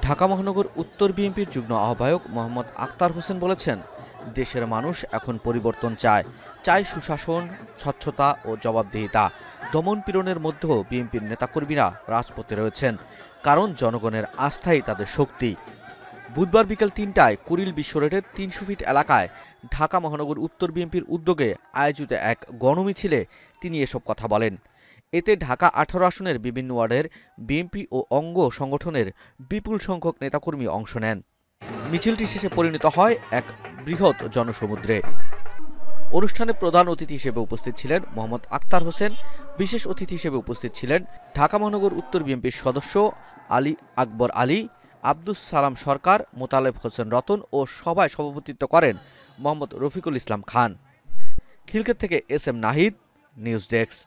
ঢাকা মহানগর উত্তর বিএনপির যুগ্ম আহ্বায়ক মোহাম্মদ আক্তার হোসেন বলেছেন, দেশের মানুষ এখন পরিবর্তন চায় সুশাসন, স্বচ্ছতা ও জবাবদিহিতা। দমন পীড়নের মধ্যেও বিএনপির নেতাকর্মীরা রাজপথে রয়েছেন, কারণ জনগণের আস্থাই তাদের শক্তি। বুধবার বিকেল ৩টায় কুড়িল বিশ্ব রোডের ৩০০ ফিট এলাকায় ঢাকা মহানগর উত্তর বিএনপির উদ্যোগে আয়োজিত এক গণমিছিলে তিনি এসব কথা বলেন। এতে ঢাকা ১৮ আসনের বিভিন্ন ওয়ার্ডের বিএনপি ও অঙ্গ সংগঠনের বিপুল সংখ্যক নেতাকর্মী অংশ নেন। মিছিলটি শেষে পরিণত হয় এক বৃহৎ জনসমুদ্রে। অনুষ্ঠানে প্রধান অতিথি হিসেবে উপস্থিত ছিলেন মোহাম্মদ আক্তার হোসেন। বিশেষ অতিথি হিসেবে উপস্থিত ছিলেন ঢাকা মহানগর উত্তর বিএনপির সদস্য আলী আকবর আলী, আব্দুস সালাম সরকার, মোতালেব হোসেন রতন ও সভায় সভাপতিত্ব করেন মোহাম্মদ রফিকুল ইসলাম খান। খিলক্ষেত থেকে S M Nahid, news desk.